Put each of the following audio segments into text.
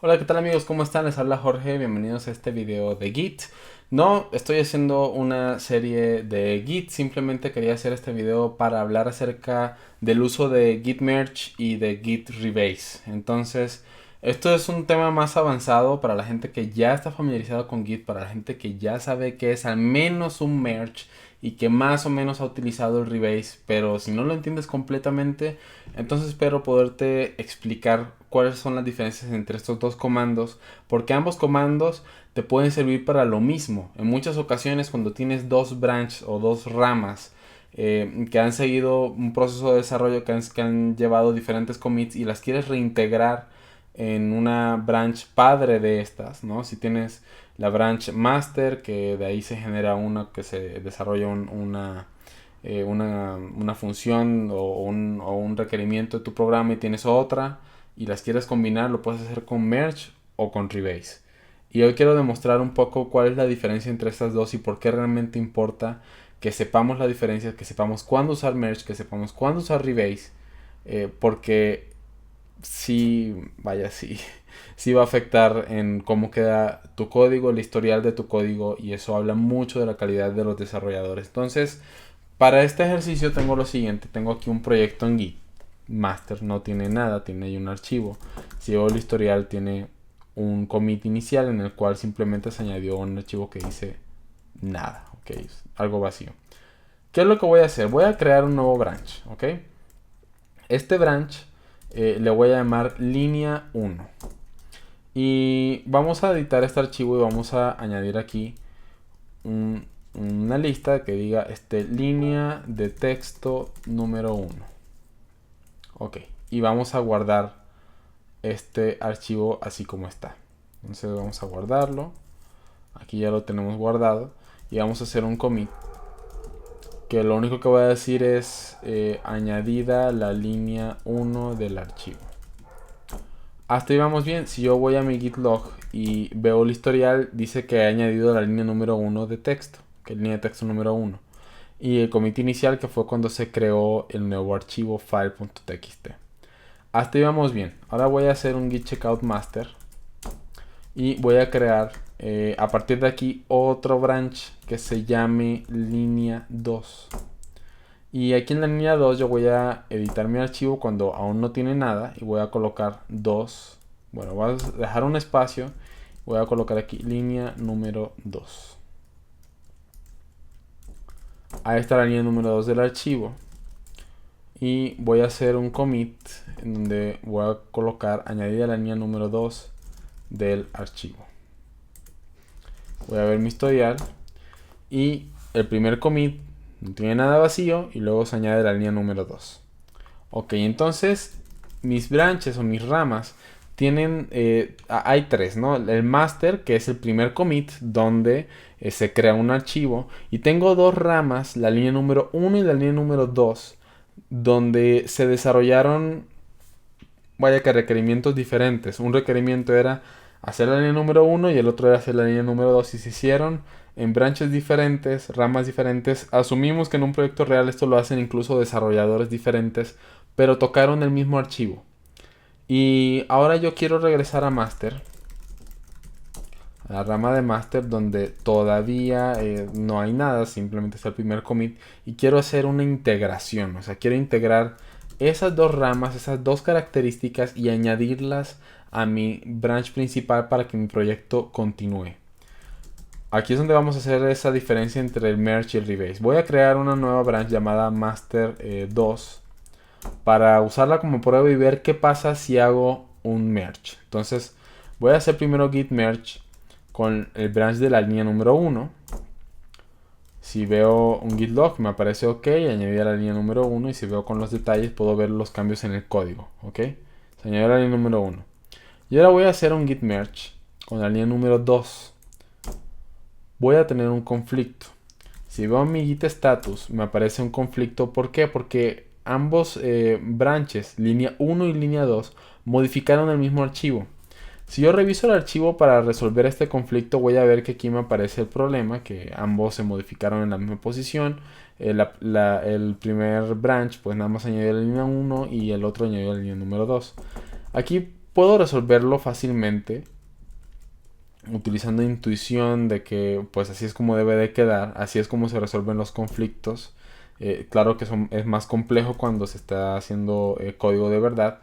Hola, ¿qué tal amigos? ¿Cómo están? Les habla Jorge, bienvenidos a este video de Git. No estoy haciendo una serie de Git, simplemente quería hacer este video para hablar acerca del uso de Git Merge y de Git Rebase. Entonces, esto es un tema más avanzado para la gente que ya está familiarizado con Git, para la gente que ya sabe que es al menos un merge y que más o menos ha utilizado el Rebase, pero si no lo entiendes completamente, entonces espero poderte explicar cuáles son las diferencias entre estos dos comandos, porque ambos comandos te pueden servir para lo mismo. En muchas ocasiones cuando tienes dos branches o dos ramas que han seguido un proceso de desarrollo, que han llevado diferentes commits y las quieres reintegrar en una branch padre de estas, ¿no? Si tienes la branch master, que de ahí se genera una que se desarrolla una función o un requerimiento de tu programa y tienes otra y las quieres combinar, lo puedes hacer con Merge o con Rebase. Y hoy quiero demostrar un poco cuál es la diferencia entre estas dos y por qué realmente importa que sepamos la diferencia, que sepamos cuándo usar Merge, que sepamos cuándo usar Rebase, porque sí, vaya, sí, sí va a afectar en cómo queda tu código, el historial de tu código, y eso habla mucho de la calidad de los desarrolladores. Entonces, para este ejercicio tengo lo siguiente, tengo aquí un proyecto en Git. Master no tiene nada, tiene ahí un archivo. Si veo el historial tiene un commit inicial en el cual simplemente se añadió un archivo que dice nada, ok, es algo vacío. ¿Qué es lo que voy a hacer? Voy a crear un nuevo branch, ok. Este branch le voy a llamar línea 1. Y vamos a editar este archivo y vamos a añadir aquí una lista que diga línea de texto número 1. Ok, y vamos a guardar este archivo así como está. Entonces vamos a guardarlo. Aquí ya lo tenemos guardado. Y vamos a hacer un commit. Que lo único que voy a decir es añadida la línea 1 del archivo. Hasta ahí vamos bien. Si yo voy a mi git log y veo el historial, dice que he añadido la línea número 1 de texto. Que es línea de texto número 1. Y el commit inicial, que fue cuando se creó el nuevo archivo file.txt. Hasta ahí vamos bien. Ahora voy a hacer un git checkout master. Y voy a crear a partir de aquí otro branch que se llame línea 2. Y aquí en la línea 2 yo voy a editar mi archivo cuando aún no tiene nada. Y voy a colocar 2. Bueno, voy a dejar un espacio. Voy a colocar aquí línea número 2. Ahí está la línea número 2 del archivo. Y voy a hacer un commit en donde voy a colocar añadida la línea número 2 del archivo. Voy a ver mi historial. Y el primer commit no tiene nada vacío y luego se añade la línea número 2. Ok, entonces mis branches o mis ramas tienen, hay tres, ¿no? El master, que es el primer commit donde se crea un archivo. Y tengo dos ramas, la línea número 1 y la línea número 2, donde se desarrollaron, vaya que requerimientos diferentes. Un requerimiento era hacer la línea número 1 y el otro era hacer la línea número 2 y se hicieron en branches diferentes, ramas diferentes. Asumimos que en un proyecto real esto lo hacen incluso desarrolladores diferentes, pero tocaron el mismo archivo. Y ahora yo quiero regresar a master, a la rama de master donde todavía no hay nada, simplemente está el primer commit y quiero hacer una integración, o sea, quiero integrar esas dos ramas, esas dos características y añadirlas a mi branch principal para que mi proyecto continúe. Aquí es donde vamos a hacer esa diferencia entre el merge y el rebase. Voy a crear una nueva branch llamada master 2 para usarla como prueba y ver qué pasa si hago un merge. Entonces voy a hacer primero git merge con el branch de la línea número 1. Si veo un git log me aparece ok, añadí a la línea número 1 y si veo con los detalles puedo ver los cambios en el código. Ok, se añadió la línea número 1. Y ahora voy a hacer un git merge con la línea número 2. Voy a tener un conflicto. Si veo mi git status me aparece un conflicto. ¿Por qué? Porque ambos branches, línea 1 y línea 2, modificaron el mismo archivo. Si yo reviso el archivo para resolver este conflicto, voy a ver que aquí me aparece el problema, que ambos se modificaron en la misma posición. El primer branch pues nada más añadió la línea 1 y el otro añadió la línea número 2. Aquí puedo resolverlo fácilmente utilizando intuición de que pues así es como debe de quedar, así es como se resuelven los conflictos. Claro que es más complejo cuando se está haciendo código de verdad.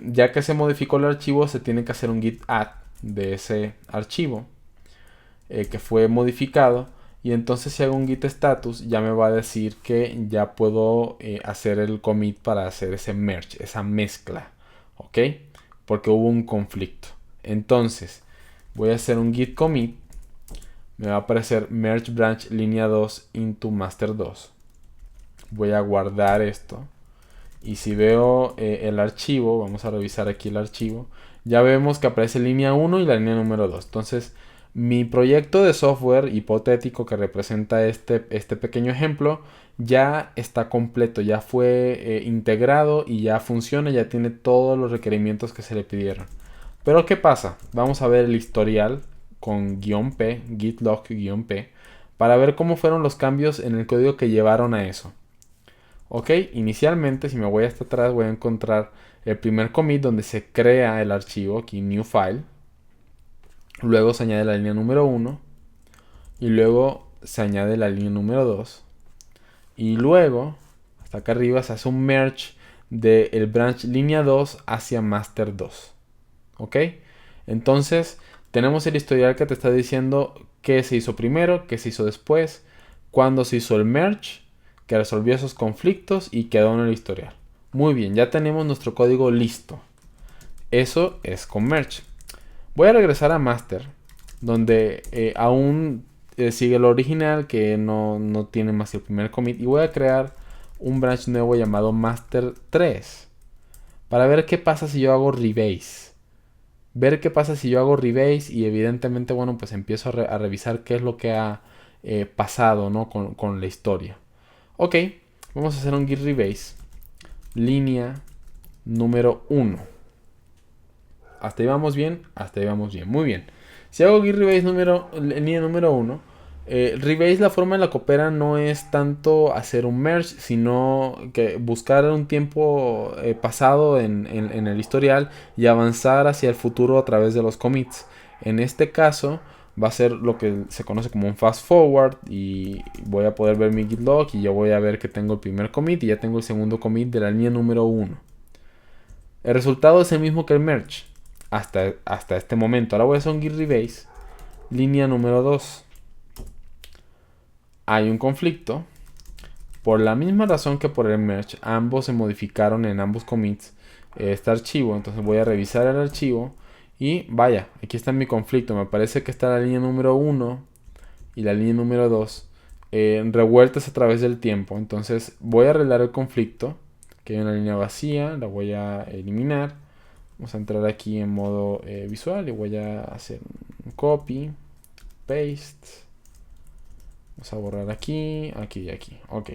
Ya que se modificó el archivo, se tiene que hacer un git add de ese archivo que fue modificado. Y entonces si hago un git status, ya me va a decir que ya puedo hacer el commit para hacer ese merge, esa mezcla. ¿Ok? Porque hubo un conflicto. Entonces, voy a hacer un git commit. Me va a aparecer merge branch línea 2 into master 2. Voy a guardar esto. Y si veo el archivo, vamos a revisar aquí el archivo, ya vemos que aparece línea 1 y la línea número 2. Entonces, mi proyecto de software hipotético que representa este pequeño ejemplo ya está completo, ya fue integrado y ya funciona, ya tiene todos los requerimientos que se le pidieron. Pero ¿qué pasa? Vamos a ver el historial con -p, git log -p, para ver cómo fueron los cambios en el código que llevaron a eso. Ok, inicialmente si me voy hasta atrás voy a encontrar el primer commit donde se crea el archivo, aquí new file. Luego se añade la línea número 1 y luego se añade la línea número 2. Y luego, hasta acá arriba, se hace un merge del branch línea 2 hacia master 2. ¿Ok? Entonces, tenemos el historial que te está diciendo qué se hizo primero, qué se hizo después, cuándo se hizo el merge, que resolvió esos conflictos y quedó en el historial. Muy bien, ya tenemos nuestro código listo. Eso es con merge. Voy a regresar a master, donde aún sigue el original, que no tiene más que el primer commit. Y voy a crear un branch nuevo llamado master 3. Para ver qué pasa si yo hago rebase. Ver qué pasa si yo hago rebase y evidentemente, bueno, pues empiezo a revisar qué es lo que ha pasado, ¿no? con la historia. Ok, vamos a hacer un git rebase. Línea número 1. Hasta ahí vamos bien, hasta ahí vamos bien. Muy bien. Si hago git rebase línea número 1, rebase, la forma en la que opera no es tanto hacer un merge, sino que buscar un tiempo pasado en el historial y avanzar hacia el futuro a través de los commits. En este caso va a ser lo que se conoce como un fast forward y voy a poder ver mi git log y yo voy a ver que tengo el primer commit y ya tengo el segundo commit de la línea número 1. El resultado es el mismo que el merge hasta este momento. Ahora voy a hacer un git rebase línea número 2. Hay un conflicto. Por la misma razón que por el merge, ambos se modificaron en ambos commits este archivo. Entonces voy a revisar el archivo y vaya, aquí está mi conflicto. Me parece que está la línea número 1 y la línea número 2 revueltas a través del tiempo. Entonces voy a arreglar el conflicto, que hay una línea vacía, la voy a eliminar. Vamos a entrar aquí en modo visual y voy a hacer un copy, paste. Vamos a borrar aquí, aquí y aquí. Ok.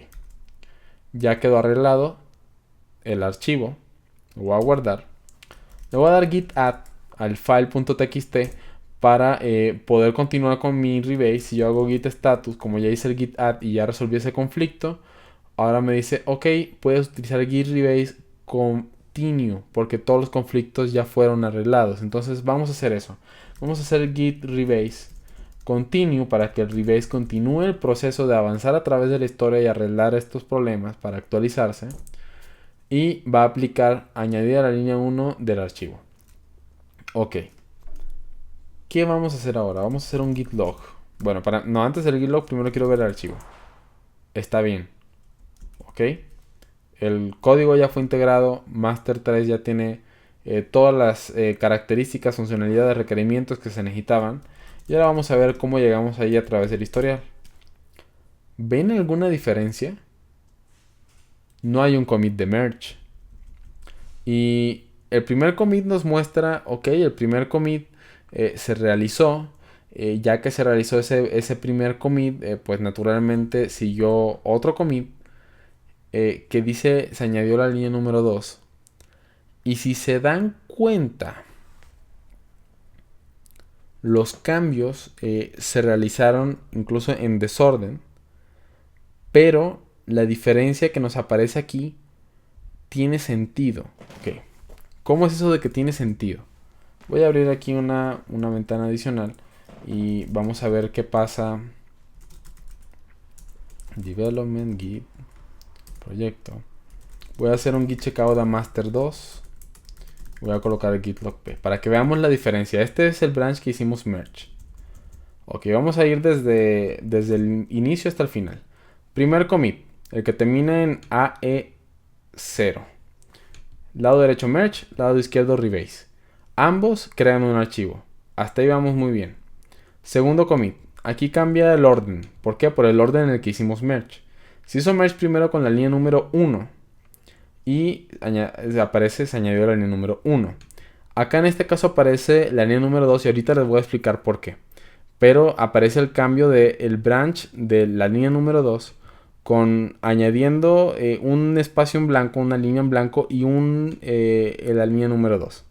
Ya quedó arreglado el archivo. Lo voy a guardar. Le voy a dar git add al file.txt para poder continuar con mi rebase. Si yo hago git status, como ya hice el git add y ya resolví ese conflicto, ahora me dice, ok, puedes utilizar git rebase continue porque todos los conflictos ya fueron arreglados. Entonces vamos a hacer eso. Vamos a hacer git rebase continue para que el rebase continúe el proceso de avanzar a través de la historia y arreglar estos problemas para actualizarse. Y va a aplicar añadir a la línea 1 del archivo. Ok. ¿Qué vamos a hacer ahora? Vamos a hacer un git log. Bueno, antes del git log primero quiero ver el archivo. Está bien. Ok. El código ya fue integrado. Master 3 ya tiene todas las características, funcionalidades, requerimientos que se necesitaban. Y ahora vamos a ver cómo llegamos ahí a través del historial. ¿Ven alguna diferencia? No hay un commit de merge. Y el primer commit nos muestra, ok, el primer commit se realizó. Ya que se realizó ese primer commit, pues naturalmente siguió otro commit que dice se añadió la línea número 2. Y si se dan cuenta, los cambios se realizaron incluso en desorden, pero la diferencia que nos aparece aquí tiene sentido. Okay. ¿Cómo es eso de que tiene sentido? Voy a abrir aquí una ventana adicional y vamos a ver qué pasa. Development, Git, proyecto. Voy a hacer un git checkout a master 2. Voy a colocar el git log p para que veamos la diferencia. Este es el branch que hicimos merge. Ok, vamos a ir desde el inicio hasta el final. Primer commit, el que termina en AE0. Lado derecho merge, lado izquierdo rebase. Ambos crean un archivo. Hasta ahí vamos muy bien. Segundo commit, aquí cambia el orden. ¿Por qué? Por el orden en el que hicimos merge. Se hizo merge primero con la línea número 1 y se añadió la línea número 1. Acá en este caso aparece la línea número 2 y ahorita les voy a explicar por qué. Pero aparece el cambio del branch de la línea número 2 con añadiendo un espacio en blanco, una línea en blanco y la línea número 2.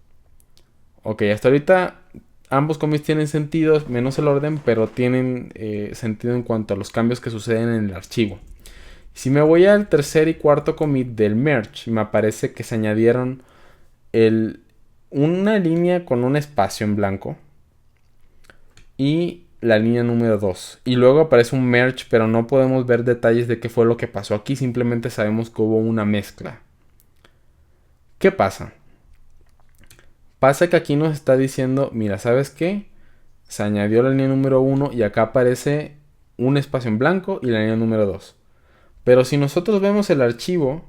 Ok, hasta ahorita ambos commits tienen sentido, menos el orden, pero tienen sentido en cuanto a los cambios que suceden en el archivo. Si me voy al tercer y cuarto commit del merge, me aparece que se añadieron una línea con un espacio en blanco y la línea número 2. Y luego aparece un merge, pero no podemos ver detalles de qué fue lo que pasó aquí. Simplemente sabemos que hubo una mezcla. ¿Qué pasa? Pasa que aquí nos está diciendo, mira, ¿sabes qué? Se añadió la línea número 1 y acá aparece un espacio en blanco y la línea número 2. Pero si nosotros vemos el archivo,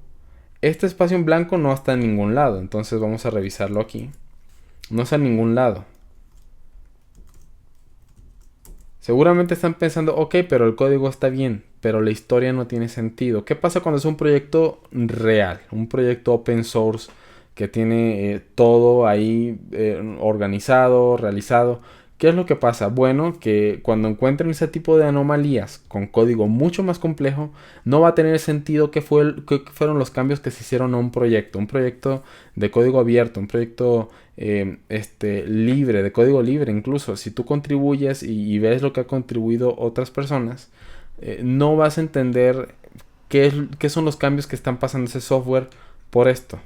este espacio en blanco no está en ningún lado. Entonces vamos a revisarlo aquí. No está en ningún lado. Seguramente están pensando, ok, pero el código está bien, pero la historia no tiene sentido. ¿Qué pasa cuando es un proyecto real? Un proyecto open source que tiene todo ahí organizado, realizado. ¿Qué es lo que pasa? Bueno, que cuando encuentren ese tipo de anomalías con código mucho más complejo, no va a tener sentido qué fueron los cambios que se hicieron a un proyecto. Un proyecto de código abierto, un proyecto libre, de código libre incluso. Si tú contribuyes y ves lo que ha contribuido otras personas, no vas a entender qué son los cambios que están pasando en ese software por esto.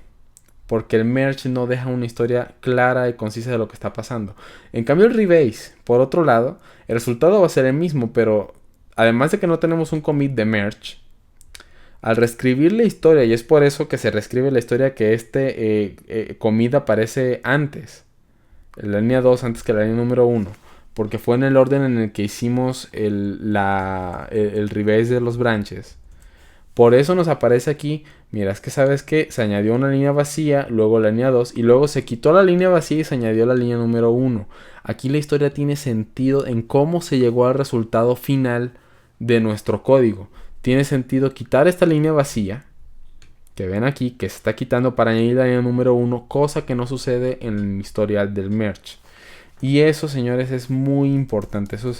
Porque el merge no deja una historia clara y concisa de lo que está pasando. En cambio el rebase, por otro lado, el resultado va a ser el mismo, pero además de que no tenemos un commit de merge, al reescribir la historia, y es por eso que se reescribe la historia que commit aparece antes, en la línea 2 antes que la línea número 1, porque fue en el orden en el que hicimos el rebase de los branches. Por eso nos aparece aquí, mira, es que sabes que se añadió una línea vacía, luego la línea 2 y luego se quitó la línea vacía y se añadió la línea número 1. Aquí la historia tiene sentido en cómo se llegó al resultado final de nuestro código. Tiene sentido quitar esta línea vacía, que ven aquí, que se está quitando para añadir la línea número 1, cosa que no sucede en el historial del merge. Y eso, señores, es muy importante. Eso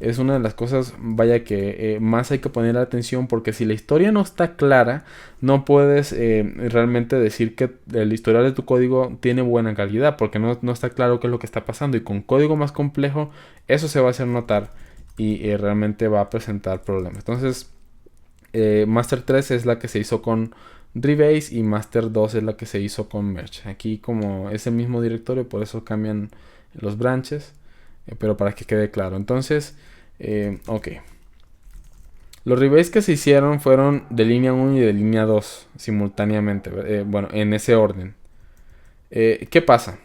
es una de las cosas, vaya, que más hay que poner atención, porque si la historia no está clara, no puedes realmente decir que el historial de tu código tiene buena calidad, porque no está claro qué es lo que está pasando. Y con código más complejo, eso se va a hacer notar y realmente va a presentar problemas. Entonces, Master 3 es la que se hizo con Rebase y Master 2 es la que se hizo con Merge. Aquí como es el mismo directorio, por eso cambian los branches, pero para que quede claro. Entonces, ok. Los rebases que se hicieron fueron de línea 1 y de línea 2 simultáneamente. Bueno, en ese orden. ¿Qué pasa?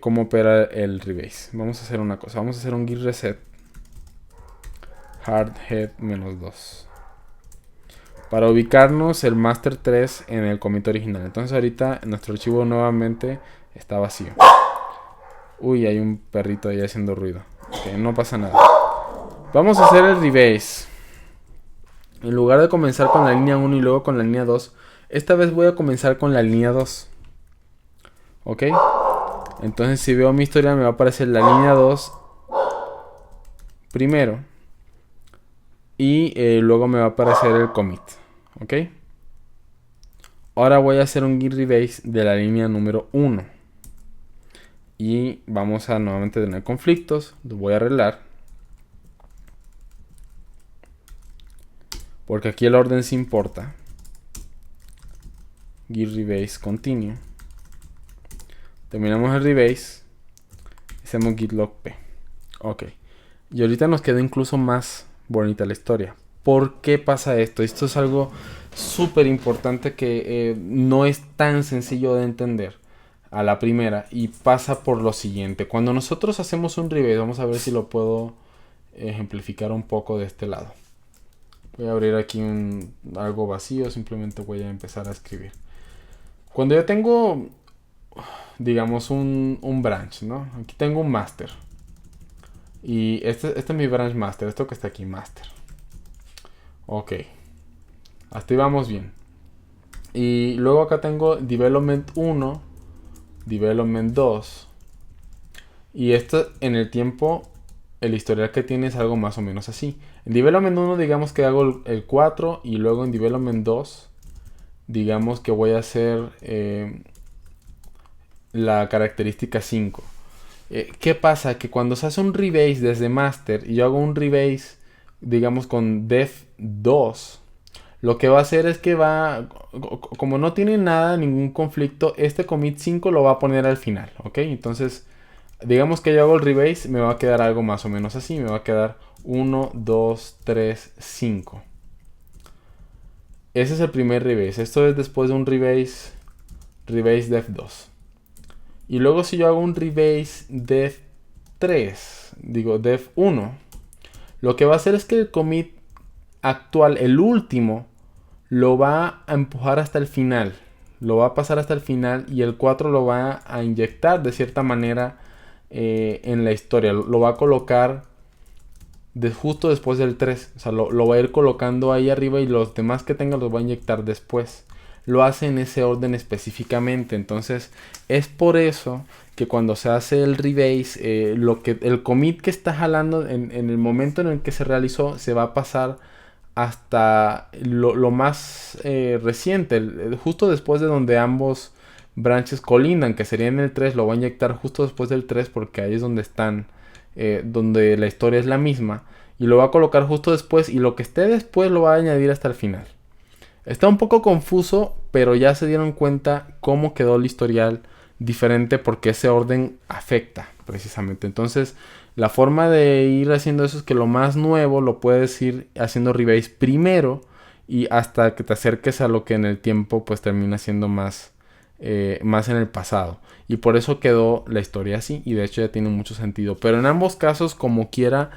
¿Cómo opera el rebase? Vamos a hacer una cosa. Vamos a hacer un git reset. Hardhead -2. Para ubicarnos el master 3 en el commit original. Entonces ahorita nuestro archivo nuevamente está vacío. Uy, hay un perrito ahí haciendo ruido. Okay, no pasa nada. Vamos a hacer el rebase. En lugar de comenzar con la línea 1 y luego con la línea 2, esta vez voy a comenzar con la línea 2. ¿Ok? Entonces si veo mi historia me va a aparecer la línea 2 primero. Y luego me va a aparecer el commit. ¿Ok? Ahora voy a hacer un git rebase de la línea número 1. Y vamos a nuevamente tener conflictos. Los voy a arreglar. Porque aquí el orden sí importa. Git rebase continue. Terminamos el rebase. hacemos git log p. Ok. Y ahorita nos queda incluso más bonita la historia. ¿Por qué pasa esto? Esto es algo súper importante que no es tan sencillo de entender a la primera. Y pasa por lo siguiente. Cuando nosotros hacemos un rebase, vamos a ver si lo puedo ejemplificar un poco de este lado. Voy a abrir aquí algo vacío. Simplemente voy a empezar a escribir. Cuando yo tengo, digamos, un branch, ¿no? Aquí tengo un master. Y este es mi branch master. Esto que está aquí, master. Ok. Hasta ahí vamos bien. Y luego acá tengo development 1, development 2. Y esto en el tiempo, el historial que tiene es algo más o menos así. En development 1 digamos que hago el 4 y luego en development 2 digamos que voy a hacer la característica 5. ¿Qué pasa? Que cuando se hace un rebase desde master y yo hago un rebase, digamos con def 2, lo que va a hacer es que como no tiene nada, ningún conflicto, este commit 5 lo va a poner al final, ¿ok? Entonces, digamos que yo hago el rebase, me va a quedar algo más o menos así, me va a quedar 1, 2, 3, 5. Ese es el primer rebase, esto es después de un rebase def 2. Y luego si yo hago un rebase def 3, digo def 1, lo que va a hacer es que el commit actual, el último, lo va a empujar hasta el final. Lo va a pasar hasta el final y el 4 lo va a inyectar de cierta manera en la historia. Lo va a colocar justo después del 3. O sea, lo va a ir colocando ahí arriba y los demás que tenga los va a inyectar después. Lo hace en ese orden específicamente. Entonces es por eso que cuando se hace el rebase, el commit que está jalando en el momento en el que se realizó se va a pasar hasta lo más reciente, justo después de donde ambos branches colindan, que sería en el 3, lo va a inyectar justo después del 3 porque ahí es donde están, donde la historia es la misma, y lo va a colocar justo después y lo que esté después lo va a añadir hasta el final. Está un poco confuso, pero ya se dieron cuenta cómo quedó el historial diferente porque ese orden afecta precisamente. Entonces, la forma de ir haciendo eso es que lo más nuevo lo puedes ir haciendo rebase primero y hasta que te acerques a lo que en el tiempo pues termina siendo más en el pasado. Y por eso quedó la historia así y de hecho ya tiene mucho sentido. Pero en ambos casos, como quiera,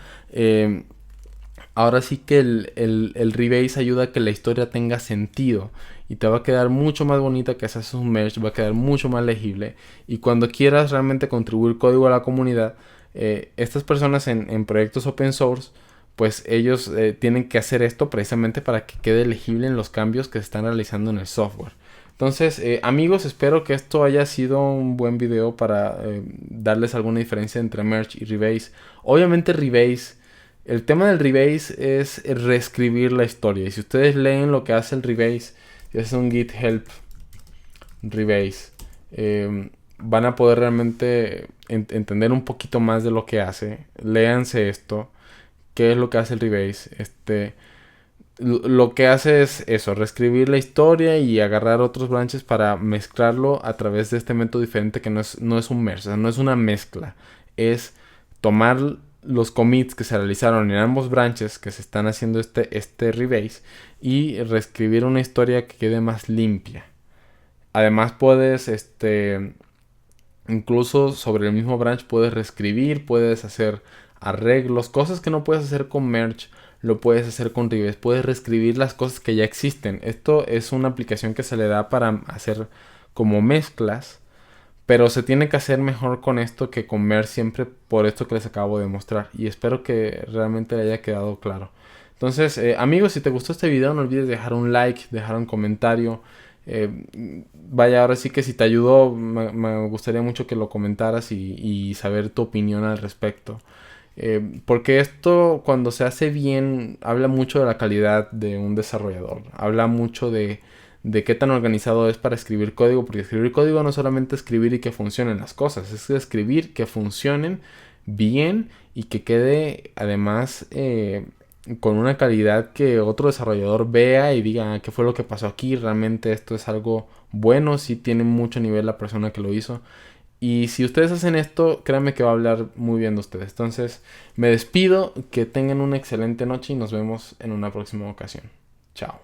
ahora sí que el rebase ayuda a que la historia tenga sentido. Y te va a quedar mucho más bonita que si haces un merge, va a quedar mucho más legible. Y cuando quieras realmente contribuir código a la comunidad, estas personas en proyectos open source, pues ellos tienen que hacer esto precisamente para que quede legible en los cambios que se están realizando en el software. Entonces, amigos, espero que esto haya sido un buen video para darles alguna diferencia entre merge y rebase. Obviamente rebase, el tema del rebase es reescribir la historia. Y si ustedes leen lo que hace el rebase, es un git help rebase, van a poder realmente entender un poquito más de lo que hace. Léanse esto. ¿Qué es lo que hace el rebase? Lo que hace es eso, reescribir la historia y agarrar otros branches para mezclarlo a través de este método diferente que no es un merge, o sea, no es una mezcla. Es tomar los commits que se realizaron en ambos branches que se están haciendo este rebase y reescribir una historia que quede más limpia. Además puedes, incluso sobre el mismo branch puedes reescribir, puedes hacer arreglos, cosas que no puedes hacer con merge, lo puedes hacer con rebase, puedes reescribir las cosas que ya existen. Esto es una aplicación que se le da para hacer como mezclas, pero se tiene que hacer mejor con esto que con merge siempre, por esto que les acabo de mostrar, y espero que realmente le haya quedado claro. Entonces, amigos, si te gustó este video, no olvides dejar un like, dejar un comentario. Vaya, ahora sí que si te ayudó, me gustaría mucho que lo comentaras y saber tu opinión al respecto. Porque esto, cuando se hace bien, habla mucho de la calidad de un desarrollador. Habla mucho de qué tan organizado es para escribir código. Porque escribir código no es solamente escribir y que funcionen las cosas. Es escribir que funcionen bien y que quede además con una calidad que otro desarrollador vea y diga qué fue lo que pasó aquí. Realmente esto es algo bueno. Sí tiene mucho nivel la persona que lo hizo. Y si ustedes hacen esto, créanme que va a hablar muy bien de ustedes. Entonces, me despido, que tengan una excelente noche y nos vemos en una próxima ocasión. Chao.